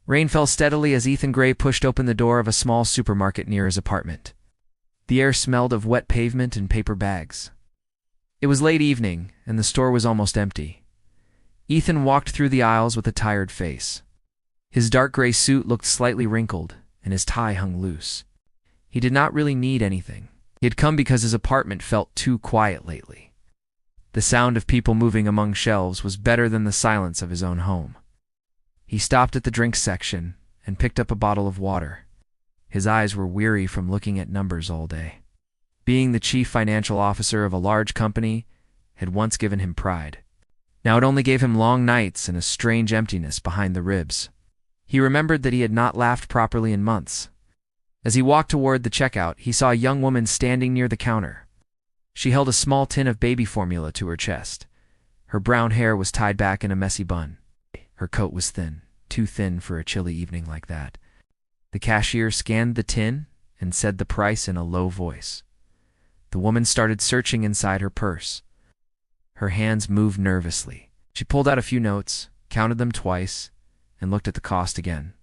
Rain fell steadily as Ethan Gray pushed open the door of a small supermarket near his apartment. The air smelled of wet pavement and paper bags. It was late evening, and the store was almost empty. Ethan walked through the aisles with a tired face. His dark gray suit looked slightly wrinkled, and his tie hung loose. He did not really need anything. He had come because his apartment felt too quiet lately. The sound of people moving among shelves was better than the silence of his own home. He stopped at the drinks section and picked up a bottle of water. His eyes were weary from looking at numbers all day. Being the chief financial officer of a large company had once given him pride. Now it only gave him long nights and a strange emptiness behind the ribs. He remembered that he had not laughed properly in months. As he walked toward the checkout, he saw a young woman standing near the counter. She held a small tin of baby formula to her chest. Her brown hair was tied back in a messy bun. Her coat was thin, too thin for a chilly evening like that. The cashier scanned the tin and said the price in a low voice. The woman started searching inside her purse. Her hands moved nervously. She pulled out a few notes, counted them twice, and looked at the cost again.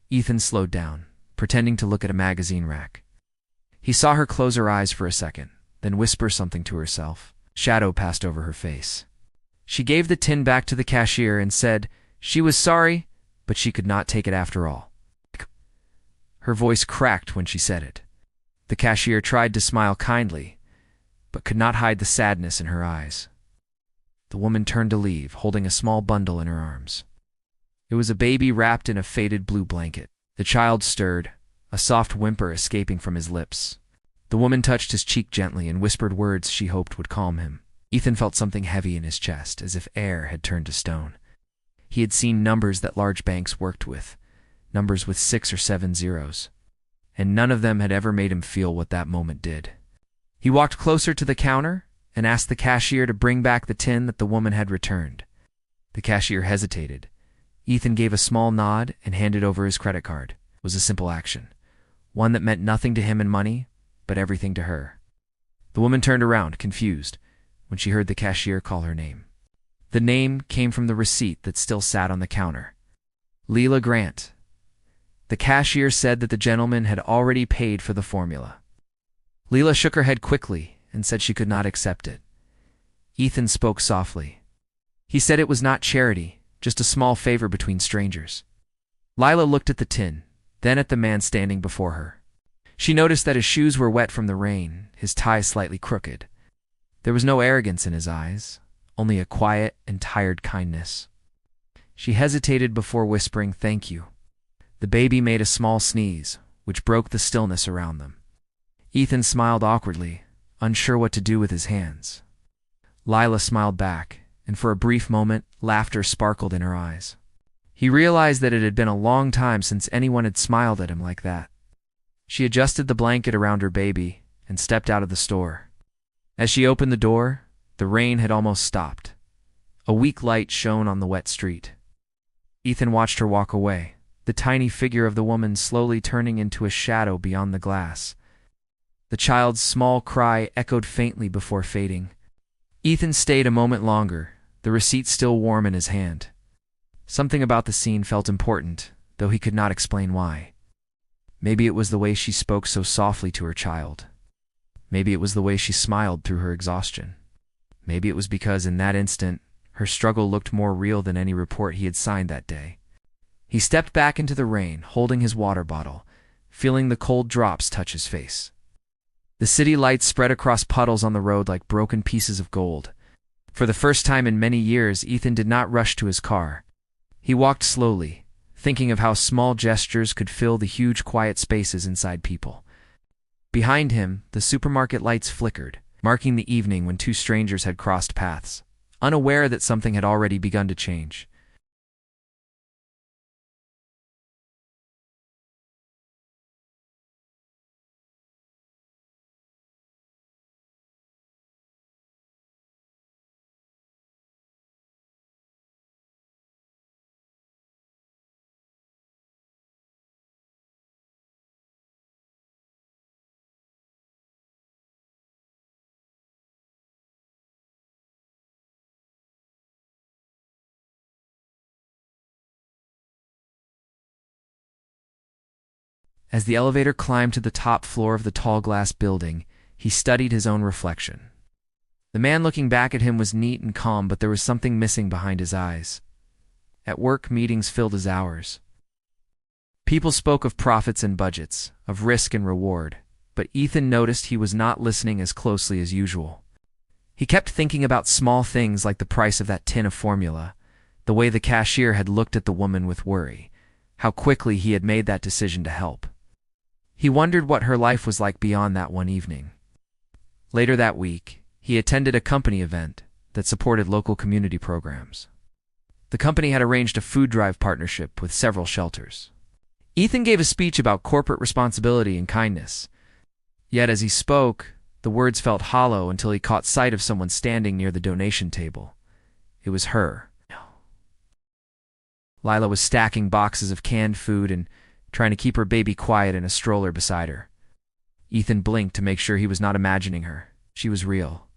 Ethan slowed down, pretending to look at a magazine rack. He saw her close her eyes for a second, then whisper something to herself. Shadow passed over her face. She gave the tin back to the cashier and said she was sorry, but she could not take it after all. Her voice cracked when she said it. The cashier tried to smile kindly, but could not hide the sadness in her eyes. The woman turned to leave, holding a small bundle in her arms. It was a baby wrapped in a faded blue blanket. The child stirred, a soft whimper escaping from his lips. The woman touched his cheek gently and whispered words she hoped would calm him. Ethan felt something heavy in his chest, as if air had turned to stone. He had seen numbers that large banks worked with, numbers with 6 or 7 zeros, and none of them had ever made him feel what that moment did. He walked closer to the counter and asked the cashier to bring back the tin that the woman had returned. The cashier hesitated. Ethan gave a small nod and handed over his credit card. It was a simple action, one that meant nothing to him in money, but everything to her. The woman turned around, confused, when she heard the cashier call her name. The name came from the receipt that still sat on the counter. Leela Grant. The cashier said that the gentleman had already paid for the formula. Leela shook her head quickly and said she could not accept it. Ethan spoke softly. He said it was not charity, just a small favor between strangers. Leela looked at the tin, then at the man standing before her. She noticed that his shoes were wet from the rain, his tie slightly crooked. There was no arrogance in his eyes, only a quiet and tired kindness. She hesitated before whispering, "Thank you." The baby made a small sneeze, which broke the stillness around them. Ethan smiled awkwardly, unsure what to do with his hands. Leela smiled back, and for a brief moment, laughter sparkled in her eyes. He realized that it had been a long time since anyone had smiled at him like that. She adjusted the blanket around her baby and stepped out of the store. As she opened the door, the rain had almost stopped. A weak light shone on the wet street. Ethan watched her walk away, the tiny figure of the woman slowly turning into a shadow beyond the glass. The child's small cry echoed faintly before fading. Ethan stayed a moment longer, the receipt still warm in his hand. Something about the scene felt important, though he could not explain why. Maybe it was the way she spoke so softly to her child. Maybe it was the way she smiled through her exhaustion. Maybe it was because in that instant, her struggle looked more real than any report he had signed that day. He stepped back into the rain, holding his water bottle, feeling the cold drops touch his face. The city lights spread across puddles on the road like broken pieces of gold. For the first time in many years, Ethan did not rush to his car. He walked slowly, thinking of how small gestures could fill the huge quiet spaces inside people. Behind him, the supermarket lights flickered, marking the evening when two strangers had crossed paths, unaware that something had already begun to change. As the elevator climbed to the top floor of the tall glass building, he studied his own reflection. The man looking back at him was neat and calm, but there was something missing behind his eyes. At work, meetings filled his hours. People spoke of profits and budgets, of risk and reward, but Ethan noticed he was not listening as closely as usual. He kept thinking about small things like the price of that tin of formula, the way the cashier had looked at the woman with worry, how quickly he had made that decision to help. He wondered what her life was like beyond that one evening. Later that week, he attended a company event that supported local community programs. The company had arranged a food drive partnership with several shelters. Ethan gave a speech about corporate responsibility and kindness. Yet as he spoke, the words felt hollow until he caught sight of someone standing near the donation table. It was her. Lila was stacking boxes of canned food and trying to keep her baby quiet in a stroller beside her. Ethan blinked to make sure he was not imagining her. She was real.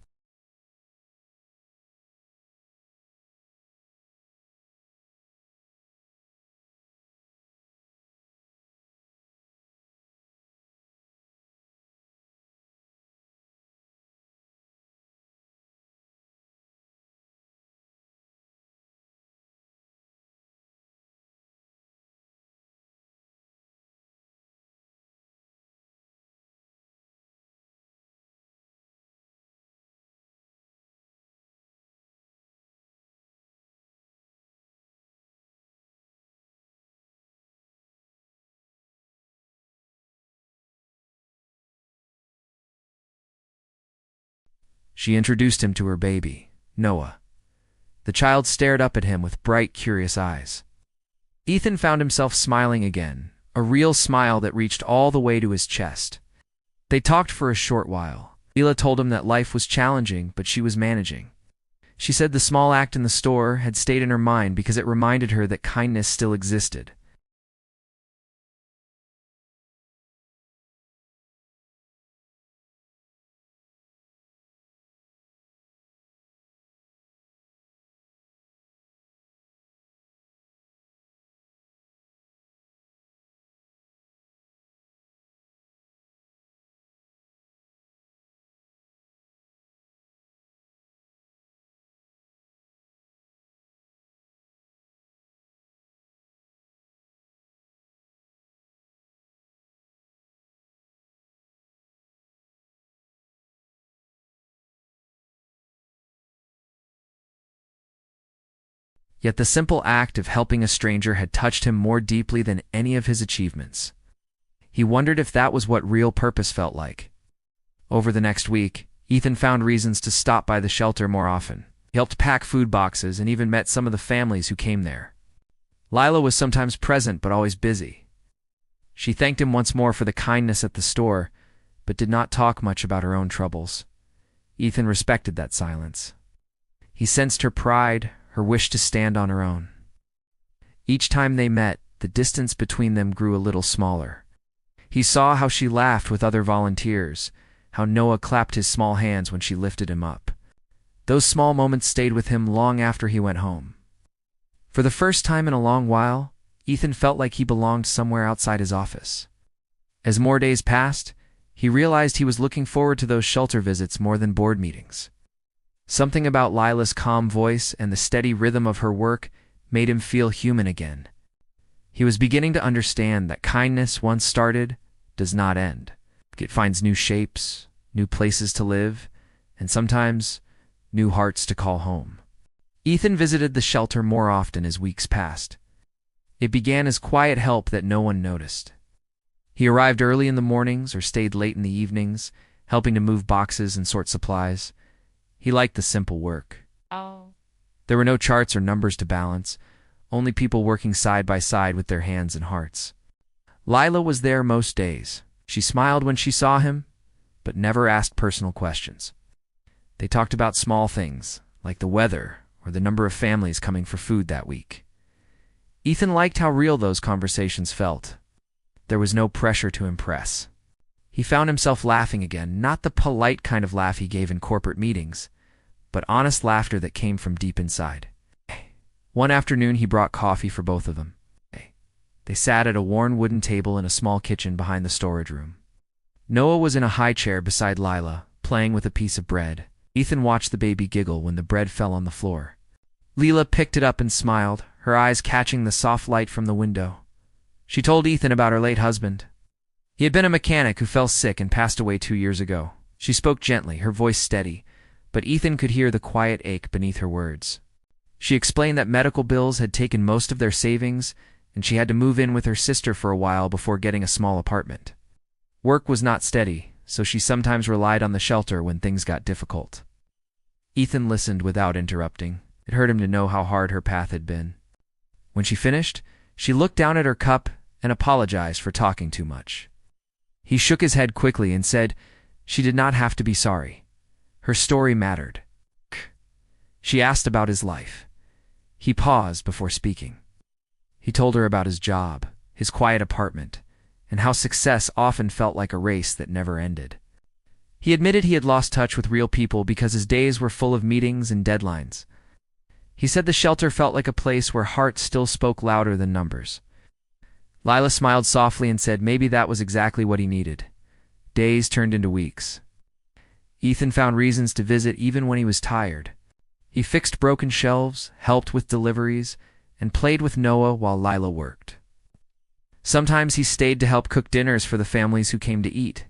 She introduced him to her baby, Noah. The child stared up at him with bright, curious eyes. Ethan found himself smiling again, a real smile that reached all the way to his chest. They talked for a short while. Lila told him that life was challenging, but she was managing. She said the small act in the store had stayed in her mind because it reminded her that kindness still existed. Yet the simple act of helping a stranger had touched him more deeply than any of his achievements. He wondered if that was what real purpose felt like. Over the next week, Ethan found reasons to stop by the shelter more often. He helped pack food boxes and even met some of the families who came there. Lila was sometimes present but always busy. She thanked him once more for the kindness at the store, but did not talk much about her own troubles. Ethan respected that silence. He sensed her pride, her wish to stand on her own. Each time they met, the distance between them grew a little smaller. He saw how she laughed with other volunteers, how Noah clapped his small hands when she lifted him up. Those small moments stayed with him long after he went home. For the first time in a long while, Ethan felt like he belonged somewhere outside his office. As more days passed, he realized he was looking forward to those shelter visits more than board meetings. Something about Lila's calm voice and the steady rhythm of her work made him feel human again. He was beginning to understand that kindness, once started, does not end. It finds new shapes, new places to live, and sometimes new hearts to call home. Ethan visited the shelter more often as weeks passed. It began as quiet help that no one noticed. He arrived early in the mornings or stayed late in the evenings, helping to move boxes and sort supplies. He liked the simple work. There were no charts or numbers to balance, only people working side by side with their hands and hearts. Lila was there most days. She smiled when she saw him, but never asked personal questions. They talked about small things, like the weather or the number of families coming for food that week. Ethan liked how real those conversations felt. There was no pressure to impress. He found himself laughing again, not the polite kind of laugh he gave in corporate meetings, but honest laughter that came from deep inside. One afternoon he brought coffee for both of them. They sat at a worn wooden table in a small kitchen behind the storage room. Noah was in a high chair beside Lila, playing with a piece of bread. Ethan watched the baby giggle when the bread fell on the floor. Lila picked it up and smiled, her eyes catching the soft light from the window. She told Ethan about her late husband. He had been a mechanic who fell sick and passed away 2 years ago. She spoke gently, her voice steady, but Ethan could hear the quiet ache beneath her words. She explained that medical bills had taken most of their savings, and she had to move in with her sister for a while before getting a small apartment. Work was not steady, so she sometimes relied on the shelter when things got difficult. Ethan listened without interrupting. It hurt him to know how hard her path had been. When she finished, she looked down at her cup and apologized for talking too much. He shook his head quickly and said she did not have to be sorry. Her story mattered. She asked about his life. He paused before speaking. He told her about his job, his quiet apartment, and how success often felt like a race that never ended. He admitted he had lost touch with real people because his days were full of meetings and deadlines. He said the shelter felt like a place where hearts still spoke louder than numbers. Lila smiled softly and said maybe that was exactly what he needed. Days turned into weeks. Ethan found reasons to visit even when he was tired. He fixed broken shelves, helped with deliveries, and played with Noah while Lila worked. Sometimes he stayed to help cook dinners for the families who came to eat.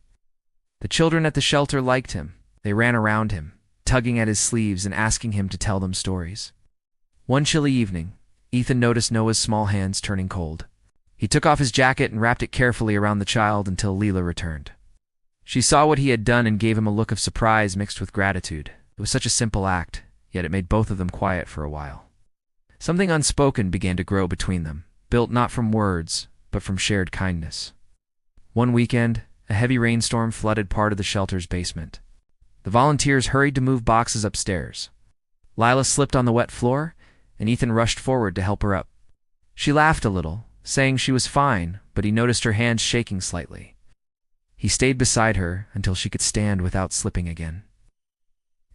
The children at the shelter liked him. They ran around him, tugging at his sleeves and asking him to tell them stories. One chilly evening, Ethan noticed Noah's small hands turning cold. He took off his jacket and wrapped it carefully around the child until Lila returned. She saw what he had done and gave him a look of surprise mixed with gratitude. It was such a simple act, yet it made both of them quiet for a while. Something unspoken began to grow between them, built not from words, but from shared kindness. One weekend, a heavy rainstorm flooded part of the shelter's basement. The volunteers hurried to move boxes upstairs. Lila slipped on the wet floor, and Ethan rushed forward to help her up. She laughed a little, saying she was fine, but he noticed her hands shaking slightly. He stayed beside her until she could stand without slipping again.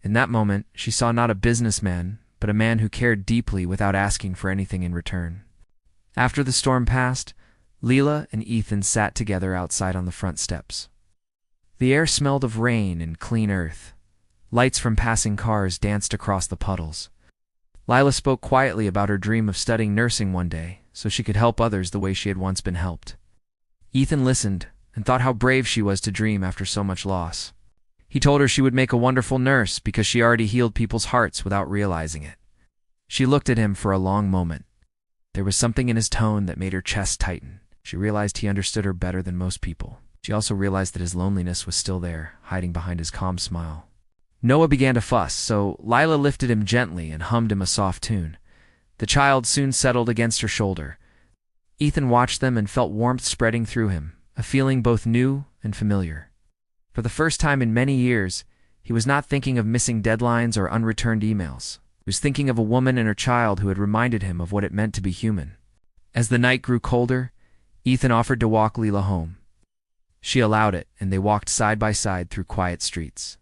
In that moment, she saw not a businessman, but a man who cared deeply without asking for anything in return. After the storm passed, Lila and Ethan sat together outside on the front steps. The air smelled of rain and clean earth. Lights from passing cars danced across the puddles. Lila spoke quietly about her dream of studying nursing one day so she could help others the way she had once been helped. Ethan listened and thought how brave she was to dream after so much loss. He told her she would make a wonderful nurse because she already healed people's hearts without realizing it. She looked at him for a long moment. There was something in his tone that made her chest tighten. She realized he understood her better than most people. She also realized that his loneliness was still there, hiding behind his calm smile. Noah began to fuss, so Lila lifted him gently and hummed him a soft tune. The child soon settled against her shoulder. Ethan watched them and felt warmth spreading through him, a feeling both new and familiar. For the first time in many years, he was not thinking of missing deadlines or unreturned emails. He was thinking of a woman and her child who had reminded him of what it meant to be human. As the night grew colder, Ethan offered to walk Lila home. She allowed it, and they walked side by side through quiet streets.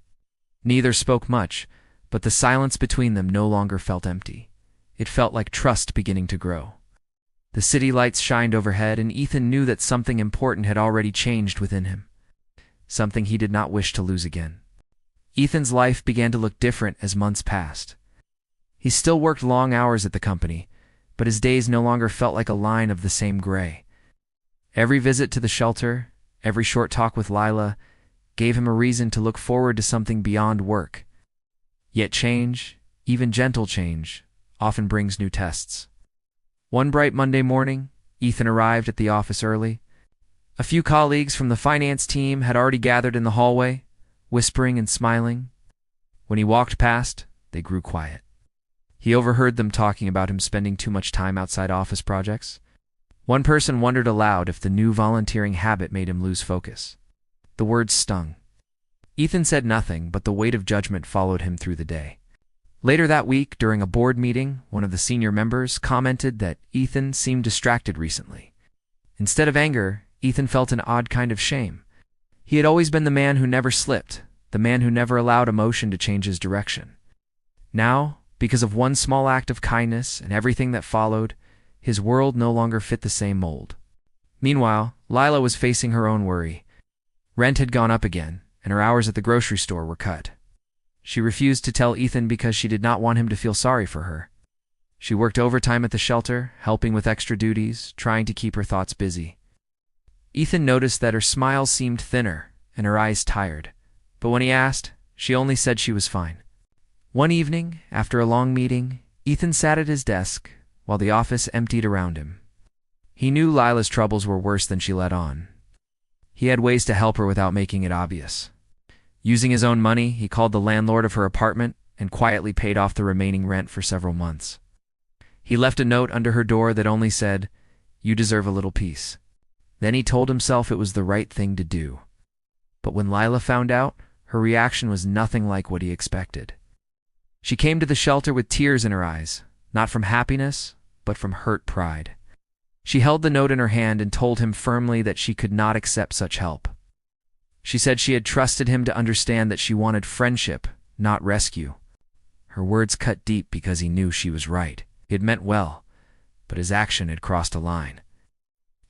Neither spoke much, but the silence between them no longer felt empty. It felt like trust beginning to grow. The city lights shined overhead, and Ethan knew that something important had already changed within him. Something he did not wish to lose again. Ethan's life began to look different as months passed. He still worked long hours at the company, but his days no longer felt like a line of the same gray. Every visit to the shelter, every short talk with Lila, gave him a reason to look forward to something beyond work. Yet change, even gentle change, often brings new tests. One bright Monday morning, Ethan arrived at the office early. A few colleagues from the finance team had already gathered in the hallway, whispering and smiling. When he walked past, they grew quiet. He overheard them talking about him spending too much time outside office projects. One person wondered aloud if the new volunteering habit made him lose focus. The words stung. Ethan said nothing, but the weight of judgment followed him through the day. Later that week, during a board meeting, one of the senior members commented that Ethan seemed distracted recently. Instead of anger, Ethan felt an odd kind of shame. He had always been the man who never slipped, the man who never allowed emotion to change his direction. Now, because of one small act of kindness and everything that followed, his world no longer fit the same mold. Meanwhile, Lila was facing her own worry. Rent had gone up again, and her hours at the grocery store were cut. She refused to tell Ethan because she did not want him to feel sorry for her. She worked overtime at the shelter, helping with extra duties, trying to keep her thoughts busy. Ethan noticed that her smile seemed thinner and her eyes tired, but when he asked, she only said she was fine. One evening, after a long meeting, Ethan sat at his desk while the office emptied around him. He knew Lila's troubles were worse than she let on. He had ways to help her without making it obvious. Using his own money, he called the landlord of her apartment and quietly paid off the remaining rent for several months. He left a note under her door that only said, "You deserve a little peace." Then he told himself it was the right thing to do. But when Lila found out, her reaction was nothing like what he expected. She came to the shelter with tears in her eyes, not from happiness, but from hurt pride. She held the note in her hand and told him firmly that she could not accept such help. She said she had trusted him to understand that she wanted friendship, not rescue. Her words cut deep because he knew she was right. He had meant well, but his action had crossed a line.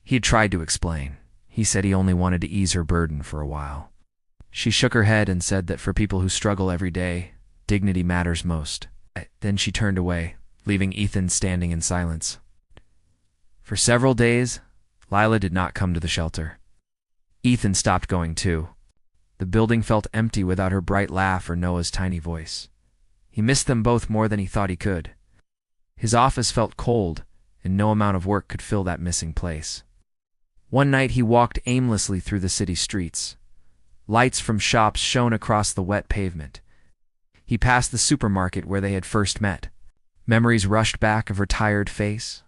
He had tried to explain. He said he only wanted to ease her burden for a while. She shook her head and said that for people who struggle every day, dignity matters most. Then she turned away, leaving Ethan standing in silence. For several days, Lila did not come to the shelter. Ethan stopped going too. The building felt empty without her bright laugh or Noah's tiny voice. He missed them both more than he thought he could. His office felt cold, and no amount of work could fill that missing place. One night he walked aimlessly through the city streets. Lights from shops shone across the wet pavement. He passed the supermarket where they had first met. Memories rushed back of her tired face,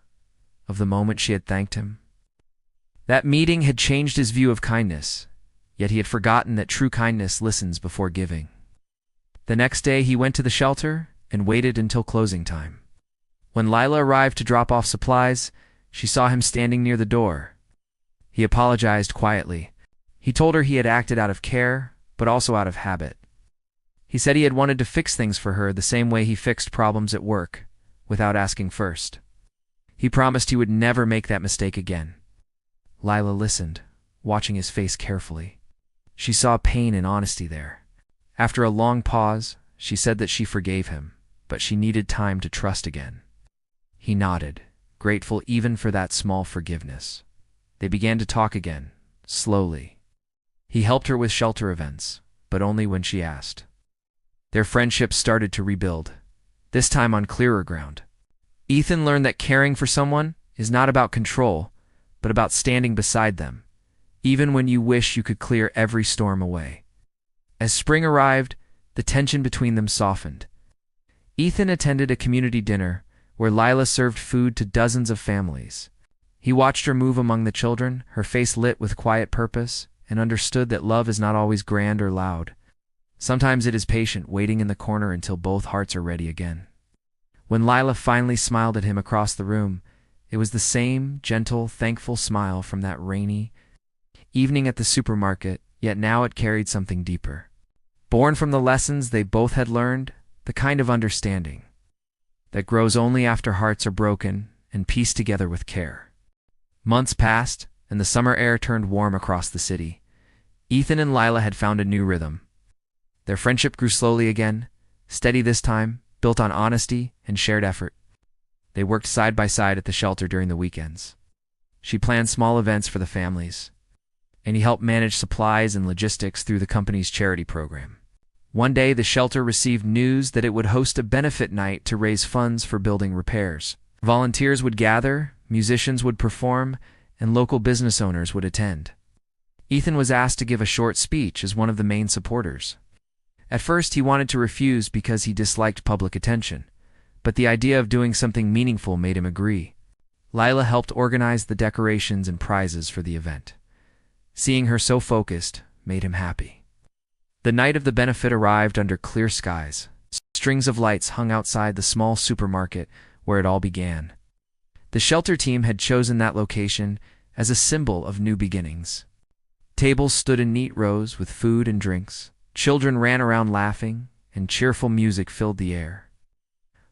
of the moment she had thanked him. That meeting had changed his view of kindness, yet he had forgotten that true kindness listens before giving. The next day he went to the shelter and waited until closing time. When Lila arrived to drop off supplies, she saw him standing near the door. He apologized quietly. He told her he had acted out of care, but also out of habit. He said he had wanted to fix things for her the same way he fixed problems at work, without asking first. He promised he would never make that mistake again. Lila listened, watching his face carefully. She saw pain and honesty there. After a long pause, she said that she forgave him, but she needed time to trust again. He nodded, grateful even for that small forgiveness. They began to talk again, slowly. He helped her with shelter events, but only when she asked. Their friendship started to rebuild, this time on clearer ground. Ethan learned that caring for someone is not about control, but about standing beside them, even when you wish you could clear every storm away. As spring arrived, the tension between them softened. Ethan attended a community dinner where Lila served food to dozens of families. He watched her move among the children, her face lit with quiet purpose, and understood that love is not always grand or loud. Sometimes it is patient, waiting in the corner until both hearts are ready again. When Lila finally smiled at him across the room, it was the same gentle, thankful smile from that rainy evening at the supermarket, yet now it carried something deeper. Born from the lessons they both had learned, the kind of understanding that grows only after hearts are broken and pieced together with care. Months passed, and the summer air turned warm across the city. Ethan and Lila had found a new rhythm. Their friendship grew slowly again, steady this time, built on honesty and shared effort. They worked side by side at the shelter during the weekends. She planned small events for the families, and he helped manage supplies and logistics through the company's charity program. One day, the shelter received news that it would host a benefit night to raise funds for building repairs. Volunteers would gather, musicians would perform, and local business owners would attend. Ethan was asked to give a short speech as one of the main supporters. At first, he wanted to refuse because he disliked public attention, but the idea of doing something meaningful made him agree. Lila helped organize the decorations and prizes for the event. Seeing her so focused made him happy. The night of the benefit arrived under clear skies. Strings of lights hung outside the small supermarket where it all began. The shelter team had chosen that location as a symbol of new beginnings. Tables stood in neat rows with food and drinks. Children ran around laughing, and cheerful music filled the air.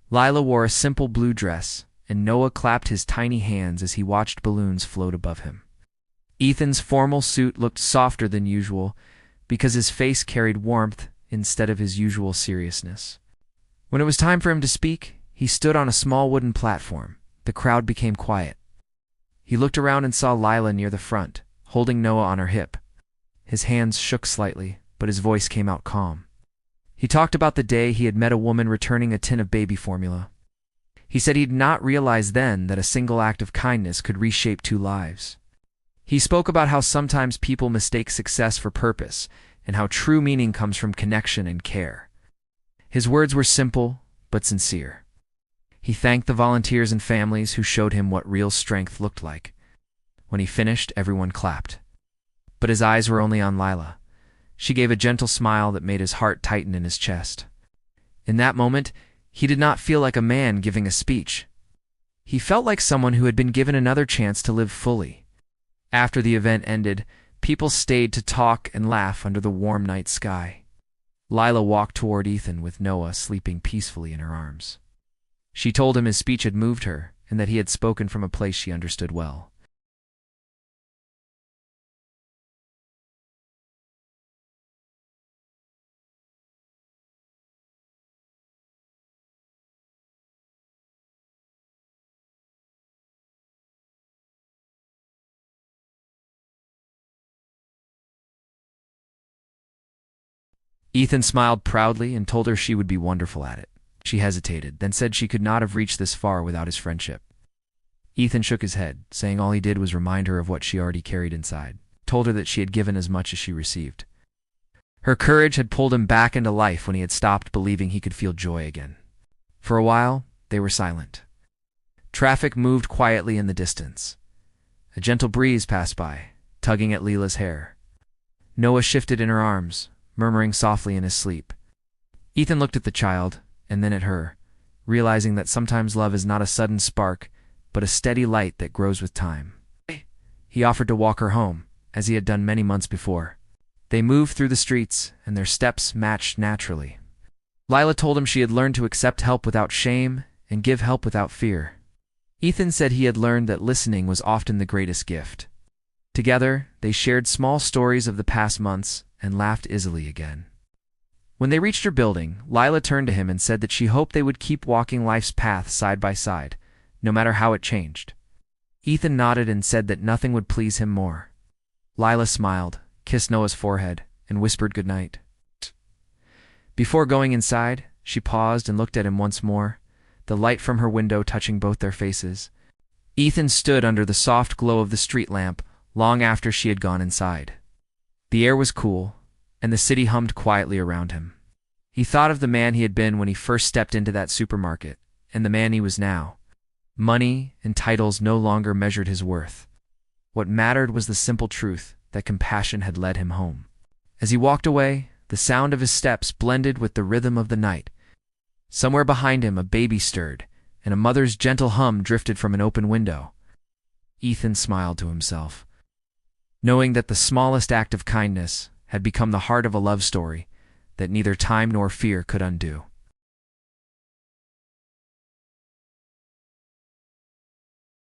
Lila wore a simple blue dress, and Noah clapped his tiny hands as he watched balloons float above him. Ethan's formal suit looked softer than usual because his face carried warmth instead of his usual seriousness. When it was time for him to speak, he stood on a small wooden platform. The crowd became quiet. He looked around and saw Lila near the front, holding Noah on her hip. His hands shook slightly, but his voice came out calm. He talked about the day he had met a woman returning a tin of baby formula. He said he'd not realized then that a single act of kindness could reshape 2 lives. He spoke about how sometimes people mistake success for purpose, and how true meaning comes from connection and care. His words were simple, but sincere. He thanked the volunteers and families who showed him what real strength looked like. When he finished, everyone clapped. But his eyes were only on Lila. She gave a gentle smile that made his heart tighten in his chest. In that moment, he did not feel like a man giving a speech. He felt like someone who had been given another chance to live fully. After the event ended, people stayed to talk and laugh under the warm night sky. Lila walked toward Ethan with Noah sleeping peacefully in her arms. She told him his speech had moved her and that he had spoken from a place she understood well. Ethan smiled proudly and told her she would be wonderful at it. She hesitated, then said she could not have reached this far without his friendship. Ethan shook his head, saying all he did was remind her of what she already carried inside, told her that she had given as much as she received. Her courage had pulled him back into life when he had stopped believing he could feel joy again. For a while, they were silent. Traffic moved quietly in the distance. A gentle breeze passed by, tugging at Lila's hair. Noah shifted in her arms, murmuring softly in his sleep. Ethan looked at the child, and then at her, realizing that sometimes love is not a sudden spark, but a steady light that grows with time. He offered to walk her home, as he had done many months before. They moved through the streets, and their steps matched naturally. Lila told him she had learned to accept help without shame and give help without fear. Ethan said he had learned that listening was often the greatest gift. Together, they shared small stories of the past months and laughed easily again. When they reached her building, Lila turned to him and said that she hoped they would keep walking life's path side by side, no matter how it changed. Ethan nodded and said that nothing would please him more. Lila smiled, kissed Noah's forehead, and whispered goodnight. Before going inside, she paused and looked at him once more, the light from her window touching both their faces. Ethan stood under the soft glow of the street lamp long after she had gone inside. The air was cool, and the city hummed quietly around him. He thought of the man he had been when he first stepped into that supermarket, and the man he was now. Money and titles no longer measured his worth. What mattered was the simple truth that compassion had led him home. As he walked away, the sound of his steps blended with the rhythm of the night. Somewhere behind him a baby stirred, and a mother's gentle hum drifted from an open window. Ethan smiled to himself, knowing that the smallest act of kindness had become the heart of a love story that neither time nor fear could undo.